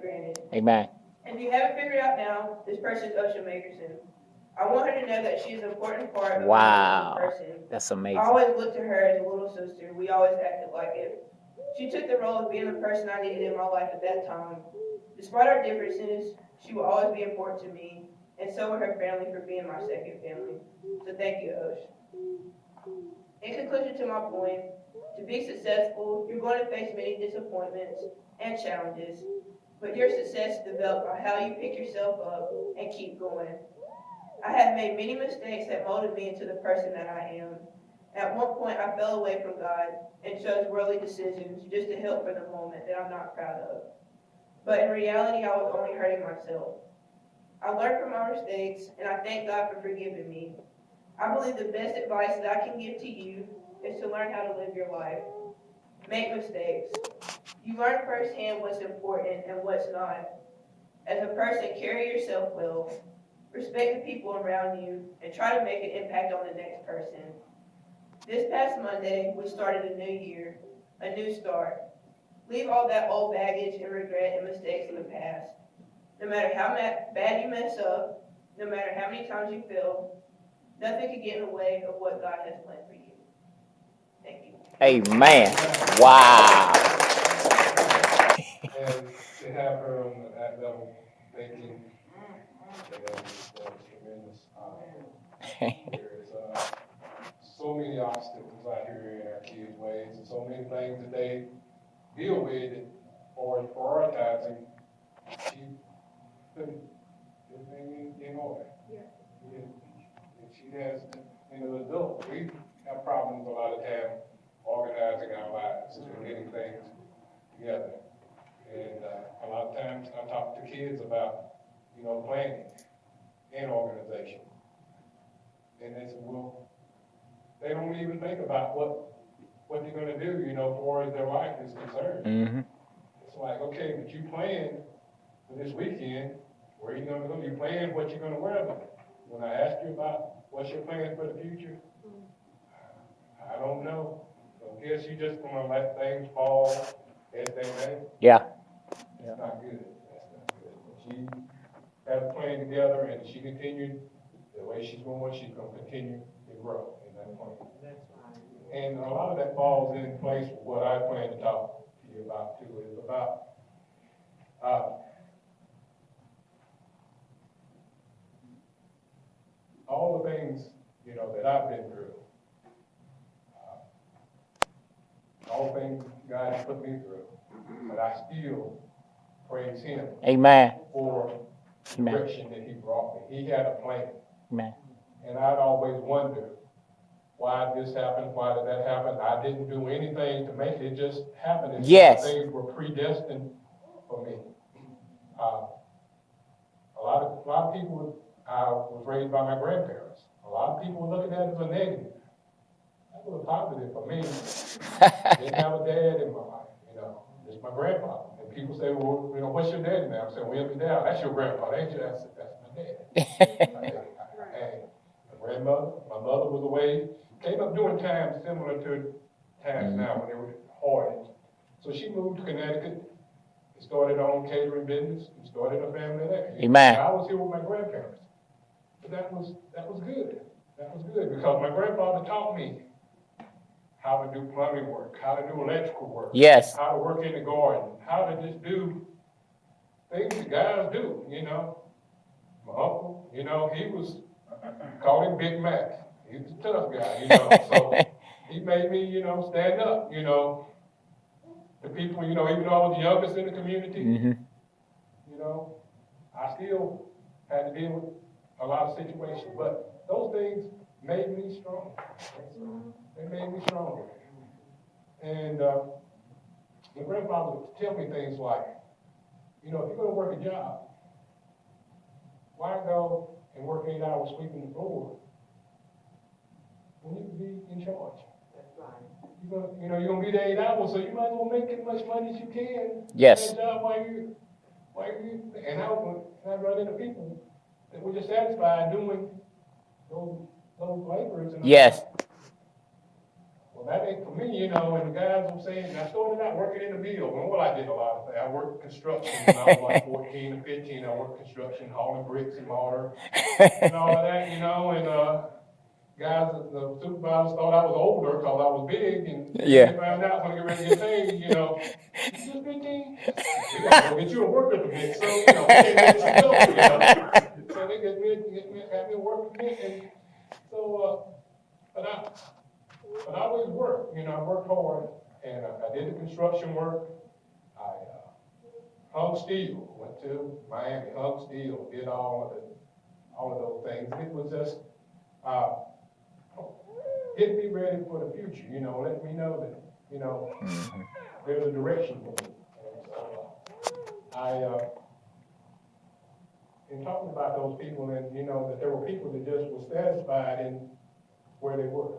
granted. Amen. And if you haven't figured out now, this person is Osha Makerson. I want her to know that she is an important part of me as a person. That's amazing. I always looked to her as a little sister. We always acted like it. She took the role of being the person I needed in my life at that time. Despite our differences, she will always be important to me, and so will her family for being my second family. So thank you, Osh. In conclusion to my point, to be successful, you're going to face many disappointments and challenges, but your success is developed by how you pick yourself up and keep going. I have made many mistakes that molded me into the person that I am. At one point, I fell away from God and chose worldly decisions just to help for the moment that I'm not proud of. But in reality, I was only hurting myself. I learned from my mistakes, and I thank God for forgiving me. I believe the best advice that I can give to you is to learn how to live your life. Make mistakes. You learn firsthand what's important and what's not. As a person, carry yourself well. Respect the people around you, and try to make an impact on the next person. This past Monday, we started a new year, a new start. Leave all that old baggage and regret and mistakes in the past. No matter how bad you mess up, no matter how many times you fail, nothing can get in the way of what God has planned for you. Thank you. Amen. Wow. And to have her on that level thinking, that's tremendous. There's so many obstacles out here in our kids' ways, and so many things that they deal with or prioritizing. She put everything in order. Yeah. And she has, as adults, we have problems a lot of time organizing our lives and getting things together. And a lot of times I talk to kids about, planning and organization. And they say, well, they don't even think about what they're going to do, as far as their life is concerned. Mm-hmm. It's like, okay, but you plan for this weekend, where are you going to go? You plan what you're going to wear. But when I ask you about what's your plan for the future, I don't know. So I guess you just going to let things fall as they may. Yeah. That's not good. That's not good. But she has a plan together, and she continued the way she's going. She's going to continue to grow in that plan. That's right. And a lot of that falls in place with what I plan to talk to you about too. Is about all the things that I've been through. All the things God has put me through, but I still praise Him. Amen. For the direction that He brought me. He had a plan. Amen. And I'd always wonder why this happened, why did that happen? I didn't do anything to make it just happen. And yes. Things were predestined for me. A lot of people, I was raised by my grandparents. A lot of people were looking at it as a negative. That was a positive for me. Didn't have a dad in my life, just my grandfather. And people say, well, what's your dad's name? I said, William Dow. That's your grandfather, ain't you? That's my dad. And my grandmother, my mother was away. Came up during times similar to times now when they were hard. So she moved to Connecticut and started her own catering business and started a family there. Amen. And I was here with my grandparents. But that was good. That was good because my grandfather taught me how to do plumbing work, how to do electrical work, yes, how to work in the garden, how to just do things that guys do, My uncle, he was, called him Big Mac. He was a tough guy, so he made me, stand up, to people, even though I was the youngest in the community, I still had to deal with a lot of situations, but those things made me strong. They made me stronger. And my grandfather would tell me things like, if you're going to work a job, why go and work 8 hours sweeping the floor when you can be in charge? That's right. You're going to be there 8 hours, so you might as well make as much money as you can. Yes. That job while you, and I run into people that were just satisfied doing those labors. And yes. Well, that ain't for me, and the guys were saying, I started out working in the mill. Well, I did a lot of things. I worked construction when I was like 14 or 15. I worked construction, hauling bricks and mortar, and all of that, and guys, the supervisors thought I was older because I was big, and Yeah. they found out when I get ready to get paid, you just 15? We gotta go get you a work up a bit, so, we can't let you go, So they had me work a bit, and so, but I always worked, I worked hard, and I did the construction work. I hung steel, went to Miami, hung steel, did all of those things. It was just get me ready for the future, let me know that, there's a direction for me. And so in talking about those people, and that there were people that just were satisfied in where they were.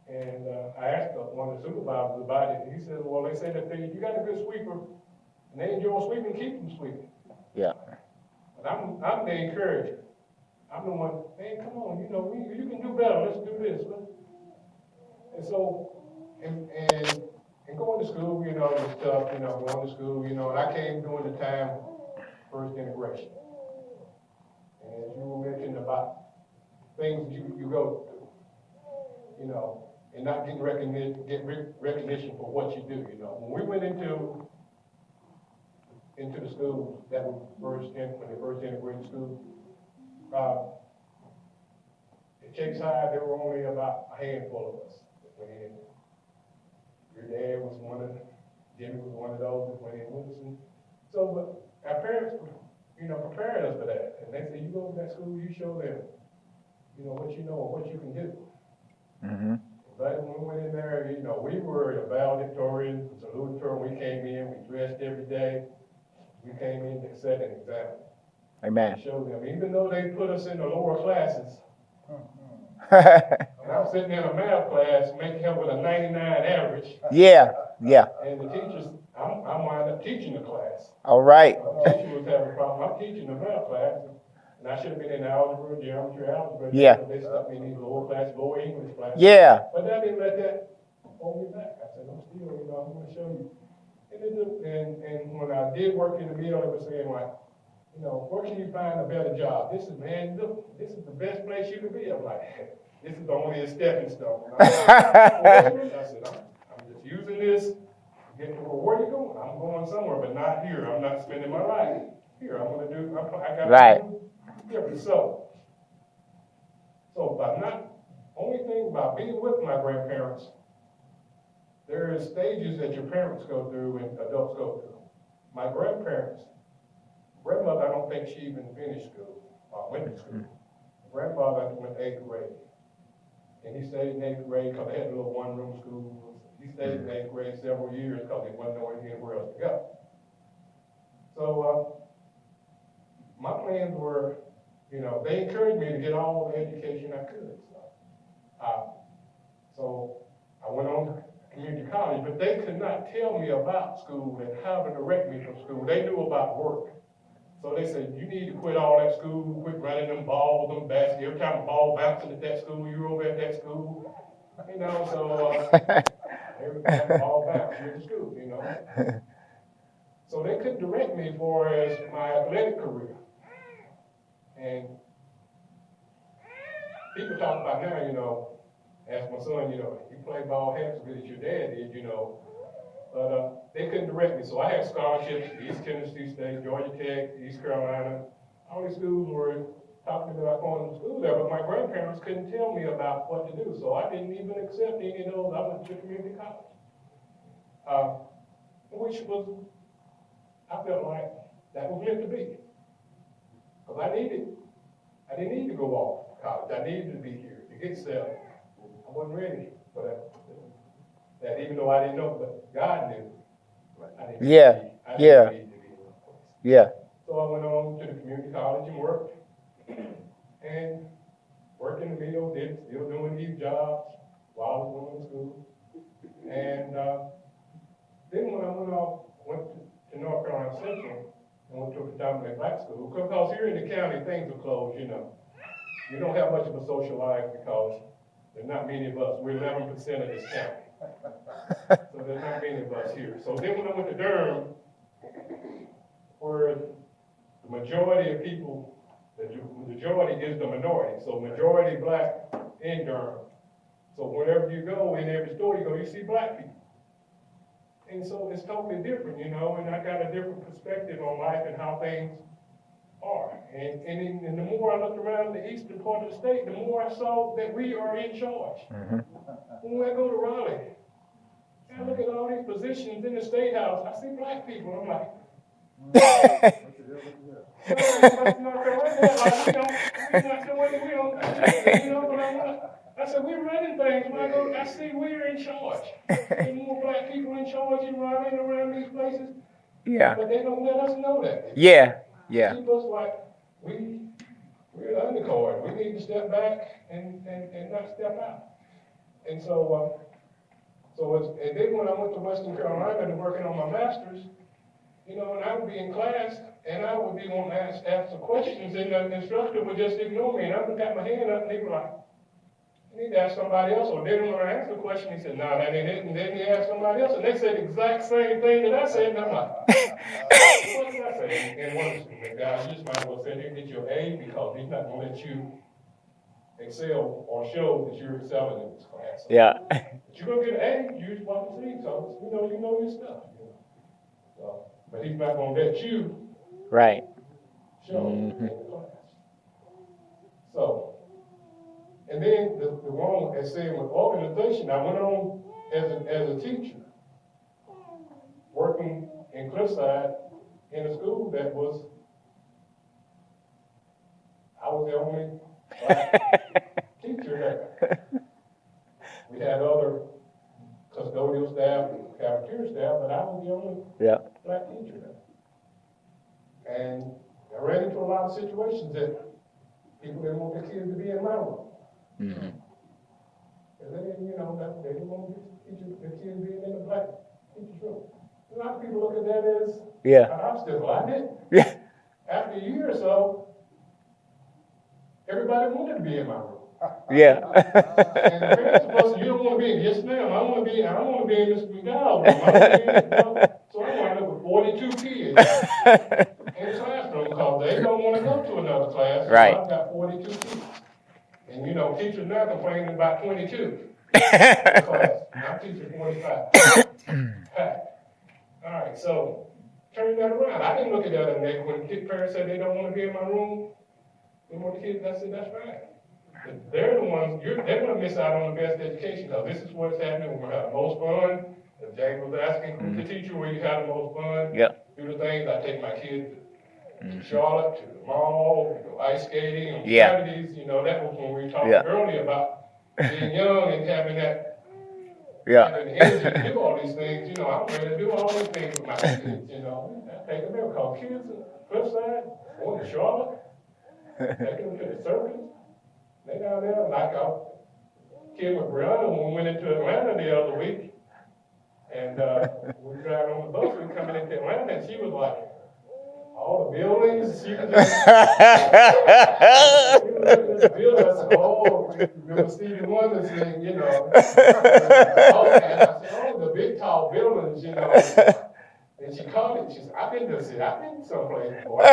And I asked one of the supervisors about it, and he said, well, they say that you got a good sweeper, and they enjoy sweeping, keep them sweeping. Yeah. But I'm the encourager. I'm the one, hey, come on, you can do better, let's do this. And so, and going to school, was tough, going to school, and I came during the time first integration. And as you were mentioning about things you go through, and not getting recognition for what you do, When we went into the schools that we when they first integrated school, at Chase High, there were only about a handful of us that went in. Your dad was one of them. Jimmy was one of those that went in with us. And so, but our parents, prepared us for that. And they said, you go to that school, you show them, what you know and what you can do. Mm-hmm. But when we went in there, we were the valedictorians, the salutatorian. We came in, we dressed every day. We came in to set an example. Amen. To show them, even though they put us in the lower classes, and I'm sitting in a math class making him with a 99 average. Yeah. And the teachers, I'm wound up teaching the class. All right. The teacher was having a problem. I'm teaching the math class, and I should have been in algebra, geometry, algebra. Yeah. They stuck me in these lower class, lower English classes. Yeah. But I didn't let that hold me back. I said, I'm still, I'm going to show you. And when I did work in the mill, they were saying, like, where can you find a better job? This is the best place you could be. I'm like, this is only a stepping stone. I said, I'm just using this to get to where you going. I'm going somewhere, but not here. I'm not spending my life here. I got to do different. So by not, only thing about being with my grandparents, there are stages that your parents go through and adults go through. My grandparents, grandmother, I don't think she even finished school, went to school. Grandfather went 8th grade. And he stayed in 8th grade because they had a little one-room school. He stayed in 8th grade several years because he wasn't knowing anywhere else to go. So my plans were, they encouraged me to get all the education I could. So I went on to community college, but they could not tell me about school and how to direct me from school. They knew about work. So they said, you need to quit all that school, quit running them balls, them baskets. Every time a ball bouncing at that school, you're over at that school. So every time a ball bouncing at the school, So they couldn't direct me for as my athletic career. And people talk about now, ask my son, you play ball half as good as your dad did, But they couldn't direct me, so I had scholarships to East Tennessee State, Georgia Tech, East Carolina. All these schools were talking about going to school there, but my grandparents couldn't tell me about what to do, so I didn't even accept any of those. I went to community college, which was, I felt like that was meant to be, because I didn't need to go off college. I needed to be here to get settled. I wasn't ready for that, even though I didn't know, but God knew. I didn't need to be in one place. Yeah. So I went on to the community college and worked in the mill, still doing these jobs while I was going to school. And then when I went to North Carolina Central and went to a predominantly black school, because here in the county things are closed, You don't have much of a social life because There's not many of us. We're 11% of this county. So there's not many of us here. So then when I went to Durham, where the majority of people, the majority is the minority. So majority black in Durham. So wherever you go, in every store you go, you see black people. And so it's totally different, you know, and I got a different perspective on life and how things are. And the more I looked around the eastern part of the state, the more I saw that we are in charge. Mm-hmm. When I go to Raleigh, I look at all these positions in the state house, I see black people. I'm like, I said, we're running things. When I go, I see we're in charge. There's more black people in charge in Raleigh and around these places. Yeah. But they don't let us know that. Yeah. Keep us like we're the undercard. We need to step back and not step out. And so and then when I went to Western Carolina to working on my master's, you know, and I would be in class and I would be wanting to ask some questions, and the instructor would just ignore me, and I would got my hand up and he was like, "You need to ask somebody else." Or then when I asked the question, he said, "No, that ain't it." And then he asked somebody else, and they said the exact same thing that I said, and I'm like, what did I say? And one of the guys, you just might as well sit here and get your A, because he's not going to let you excel or show that you're excelling in this class. So, Yeah. but you're going to get an A, you just want to see, so you know your stuff. You know? So, but he's not going to let you Right. show in the class. So, and then the wrong, as saying with organization, I went on as a teacher, working in Cliffside in a school that was, I was the only black teacher there. We had other custodial staff and cafeteria staff, but I was the only black teacher there. And I ran into a lot of situations that people didn't want their kids to be in my room. Mm-hmm. And they didn't, they didn't want their kids being in the black teacher's room. A lot of people look at that as an obstacle. I did. Yeah. After a year or so, everybody wanted to be in my room. Yeah. And the parents supposed to, you don't want to be in, yes ma'am, I don't want to be in Mr. McDowell's room. I want to be in, So I wound up with 42 kids in the classroom because they don't want to go to another class. So Right. I've got 42 kids. And teachers now complaining about 22 in the class. I'm teaching 45. All right, so turn that around. I didn't look at that and when the parents said they don't want to be in my room, they want the kids, I said, that's right. But they're the ones, they're going to miss out on the best education. Now, this is what's happening. We're going to have the most fun. As James was asking, who's the teacher where you have the most fun? Do the things. I take my kids to Charlotte, to the mall, we go ice skating, on Saturdays. That was when we were talking earlier about being young and having that having the energy to do all these things. I'm ready to do all these things with my kids, I take them there because kids on the Cliffside, going to Charlotte, taking them to the circus. They down there, like a kid with Brianna when we went into Atlanta the other week. And we were driving on the bus, we were coming into Atlanta, and she was like, all the buildings, she was just, she was looking at the buildings. I said, oh, remember Stevie Wonder saying, and I said, the big tall buildings, And she called it, she said, I've been someplace before. I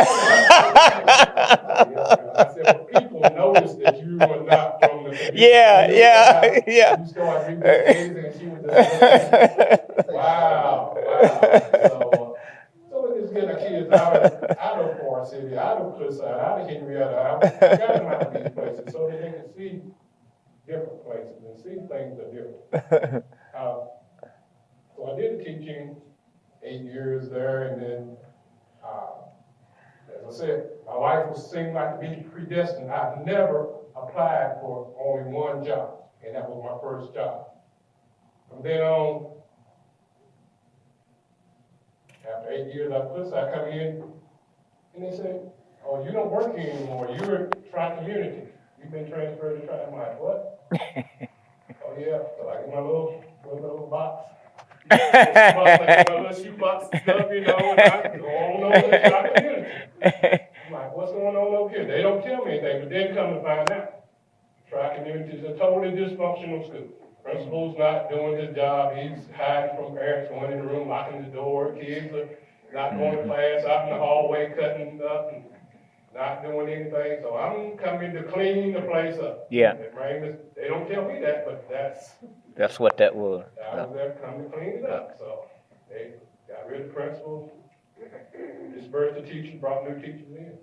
said, well, people noticed that you were not from the community. You started reading things, and she was just wow. So we're just getting the kids out of Forest City, out of Cliffside, out of Henrietta. I got them out of these places so that they can see different places and see things are different. So I did teaching 8 years there, and then, as I said, my life seemed like to be predestined. I've never applied for only one job, and that was my first job. From then on, after 8 years at Cliffside, I come in, and they say, oh, you don't work here anymore. You're tri-community. You've been transferred to tri. I'm like, what? Oh, yeah. So I get my little box. My little shoebox and stuff, and I go on over to the community. I'm like, what's going on over here? They don't tell me anything, but then come to find out, Tri-community is a totally dysfunctional school. Principal's not doing his job. He's hiding from parents, going in the room, locking the door. Kids are not going to class, out in the hallway, cutting up and not doing anything. So I'm coming to clean the place up. Yeah. They don't tell me that, but That's what that was. I was there coming to clean it up. So they got rid of the principal, dispersed the teachers, brought new teachers in.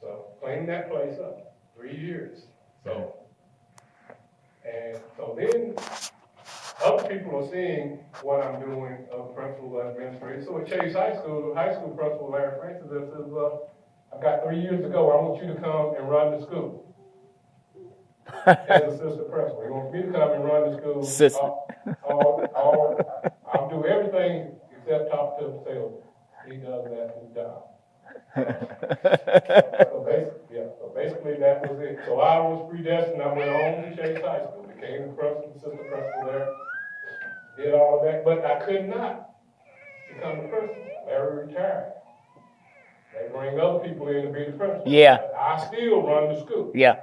So cleaning that place up, 3 years. So then other people are seeing what I'm doing of principal administrator. So at Chase High School, the high school principal, Larry Francis, says, I've got 3 years to go. I want you to come and run the school. As assistant principal. He wants me to come and run the school. I'll do everything except talk to the salesman. He does that in his job. So basically that was it. So I was predestined. I went on to Chase High School, became the principal, assistant principal there, did all of that, but I could not become the principal. Larry retired. They bring other people in to be the principal. Yeah. I still run the school. Yeah.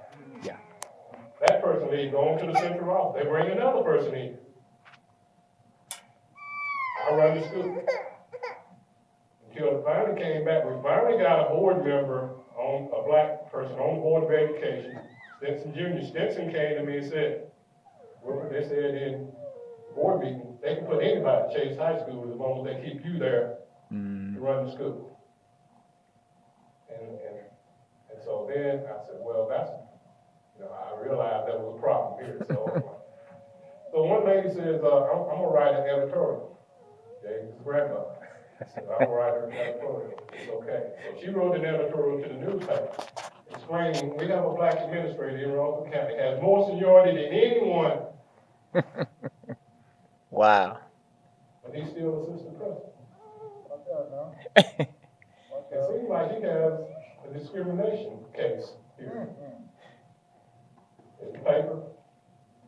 That person leaves, go on to the central office. They bring another person in. I run the school. Until it finally came back, we finally got a board member, a black person on the Board of Education, Stinson Jr. Stinson came to me and said, well, they said in board meeting, they can put anybody at Chase High School as long as they keep you there to run the school. And so then I said, well, I realized there was a problem here. So one lady says, I'm going to write an editorial. James' grandmother. So I'm going to write an editorial. It's okay. So she wrote an editorial to the newspaper explaining we have a black administrator in Rockland County, has more seniority than anyone. Wow. But he's still assistant principal. It seems like he has a discrimination case here. In the paper.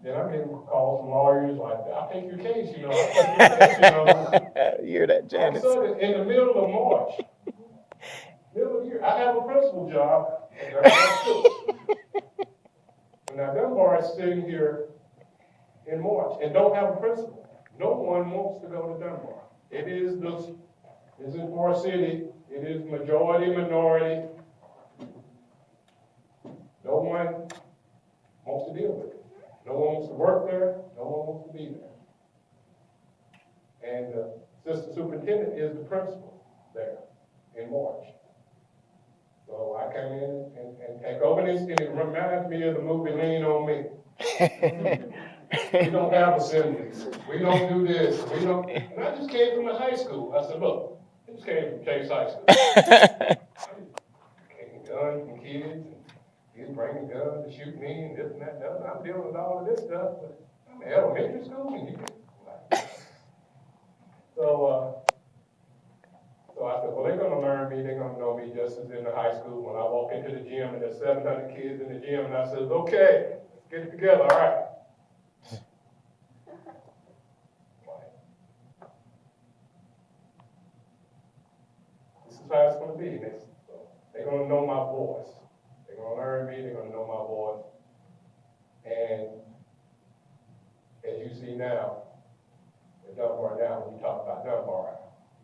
Then I'm getting calls from lawyers like, I'll take your case, I'll take your case, You hear that, Janice? All of a sudden, in the middle of March, middle of the year, I have a principal job at Dunbar School. Now, Dunbar is sitting here in March and don't have a principal. No one wants to go to Dunbar. It's in Forest City. It is majority, minority. No one wants to deal with it. No one wants to work there. No one wants to be there. And the assistant superintendent is the principal there in March. So I come in and take over this, and it reminds me of the movie Lean on Me. We don't have assemblies. We don't do this. And I just came from the high school. I said, look, I just came from Chase High School. Came guns and kids. He's bringing guns to shoot me and this and that. And I'm dealing with all of this stuff, but I'm in elementary school and So I said, well, they're going to learn me. They're going to know me just as in the high school. When I walk into the gym and there's 700 kids in the gym, and I said, okay, let's get it together. All right. This is how it's going to be. They're going to know my voice. They're going to learn me, they're going to know my voice. And as you see now, at Dunbar now, when you talk about Dunbar,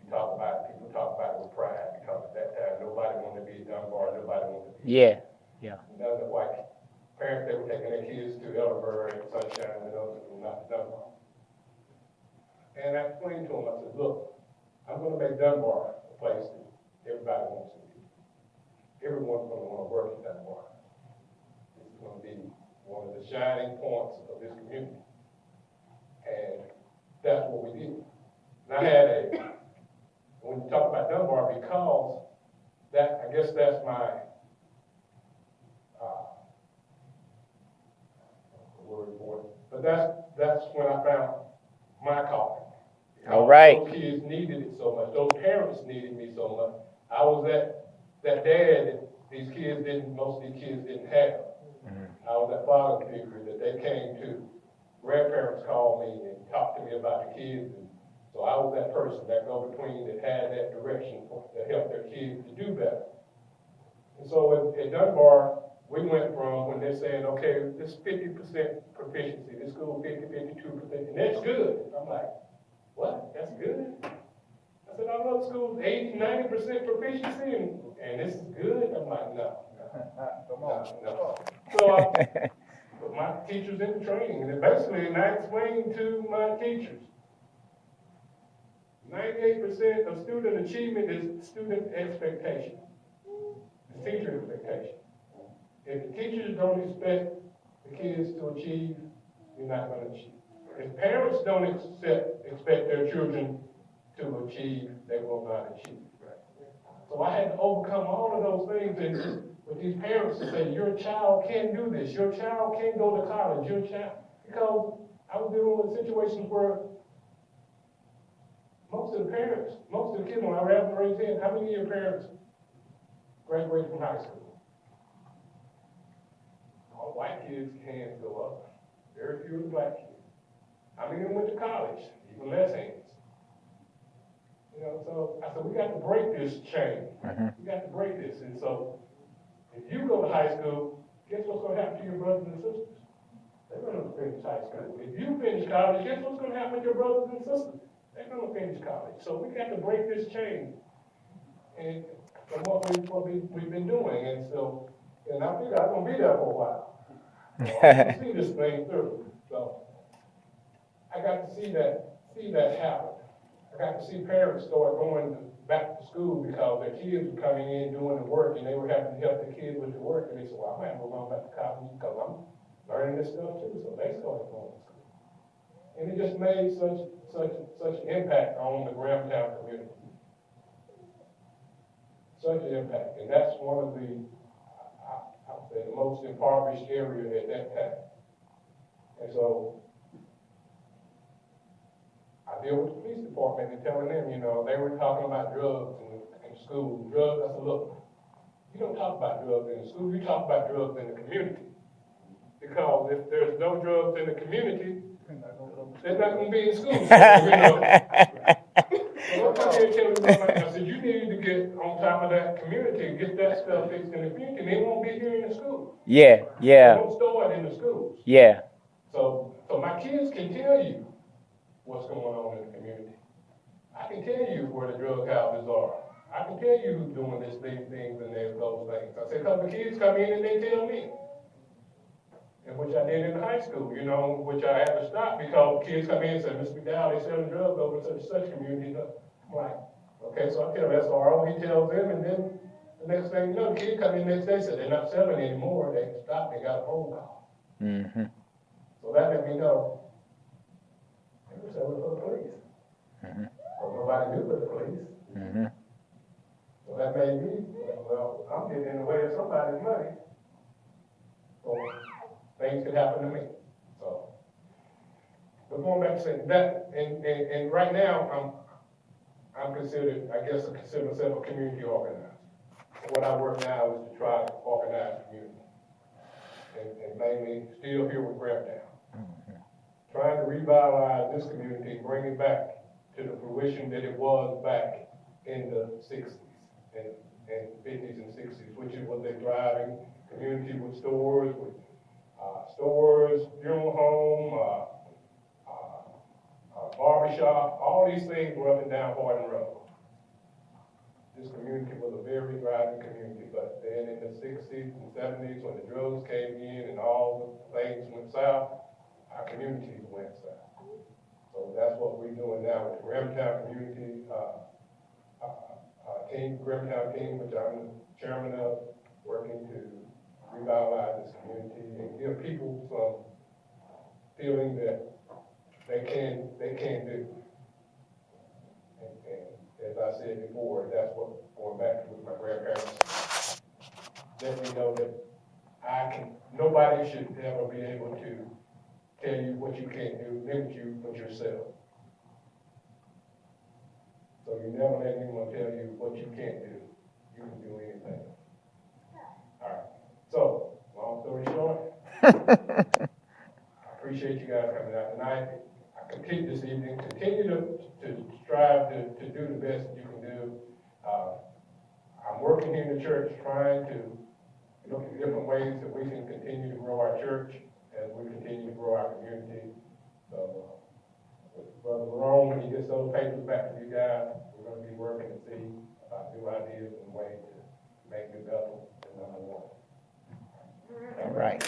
people talk about it with pride, because at that time, nobody wanted to be at Dunbar, nobody wanted to be. Yeah. None of the white parents, they were taking their kids to Ellenburg and Sunshine and those who were not Dunbar. And I explained to them, I said, look, I'm going to make Dunbar a place that everybody wants to be. Everyone's going to want to work at Dunbar. It's going to be one of the shining points of this community. And that's what we did. And when you talk about Dunbar, because I guess that's my word for it. But that's when I found my calling. All right. Those kids needed it so much. Those parents needed me so much. I was that dad that most of these kids didn't have. I was that father figure that they came to. Grandparents called me and talked to me about the kids. And so I was that person, that go-between that had that direction to help their kids to do better. And so at Dunbar, we went from when they're saying, okay, this 50% proficiency, this school 52%, and that's good. I'm like, what? That's good? I said, I love schools 80-90% proficiency, and this is good? I'm like, no. No. So I put my teachers into training, and basically, I explained to my teachers, 98% of student achievement is student expectation. It's teacher expectation. If the teachers don't expect the kids to achieve, you're not going to achieve. If parents don't expect their children to achieve, they will not achieve. So I had to overcome all of those things and with these parents to say, your child can't do this, your child can't go to college, your child, because I was dealing with situations where most of the parents, most of the kids, when I raised in, how many of your parents graduated from high school? All white kids' hands go up. Very few of the black kids. How many of them went to college? Even less hands. You know, so I said, we got to break this chain. We got to break this. And so, if you go to high school, guess what's going to happen to your brothers and sisters? They're going to finish high school. If you finish college, guess what's going to happen to your brothers and sisters? They're going to finish college. So we got to break this chain. And from what we've been doing. And so, and I think I'm going to be there for a while. I see this thing through. So I got to see that happen. I got to see parents start going back to school because their kids were coming in doing the work and they were having to help the kids with the work. And they said, well, I might as well go back to college because I'm learning this stuff too. So they started going to school. And it just made such an impact on the Grahamtown community. Such an impact. And that's one of the most impoverished area at that time. And so I deal with the police department and telling them, you know, they were talking about drugs in school. Drugs, I said, look, you don't talk about drugs in the school, you talk about drugs in the community. Because if there's no drugs in the community, they're not going to be in school. So, you know, so I'm not here telling you, I said, you need to get on top of that community and get that stuff fixed in the community, and they won't be here in the school. Yeah. They won't store it in the schools. Yeah. So my kids can tell you what's going on in the community. I can tell you where the drug houses are. I can tell you who's doing these things and those things. I said, because the kids come in and they tell me. And which I did in high school, you know, which I had to stop because kids come in and say, Mr. McDowell, they're selling drugs over such community. I'm like, okay, so I tell SRO, he tells them, and then the next thing you know, the kid come in the next day and said they're not selling anymore. They stopped, they got a phone call. Mm-hmm. So that let me know they were selling for the police. Mm-hmm. But nobody knew but the police. Mm-hmm. So that made me, well, I'm getting in the way of somebody's money. So things could happen to me. So, but going back to saying that, and right now, I'm considered, I guess I consider myself a community organizer. What I work now is to try to organize community. And mainly still here with Grahamtown. Mm-hmm. Trying to revitalize this community and bring it back to the fruition that it was back in the 60s and 50s and 60s, which was a thriving community with stores, funeral home, barbershop, all these things were up and down Horton Road. This community was a very thriving community, but then in the 60s and 70s, when the drugs came in and all the things went south, our communities went south. So that's what we're doing now with the Grahamtown community team, Grahamtown team, which I'm the chairman of, working to revitalize this community and give people some feeling that they can do. And as I said before, that's what, going back to with my grandparents, let me know that nobody should ever be able to tell you what you can't do, limit you but yourself. So you never let anyone tell you what you can't do. You can do anything. All right. So, long story short, I appreciate you guys coming out tonight. I continue this evening. Continue to strive to do the best that you can do. I'm working here in the church trying to look at different ways that we can continue to grow our church as we continue to grow our community. So, with Brother Lerone, when he gets those papers back to you guys, we're gonna be working to see about new ideas and ways to make New Bethel the #1. All right.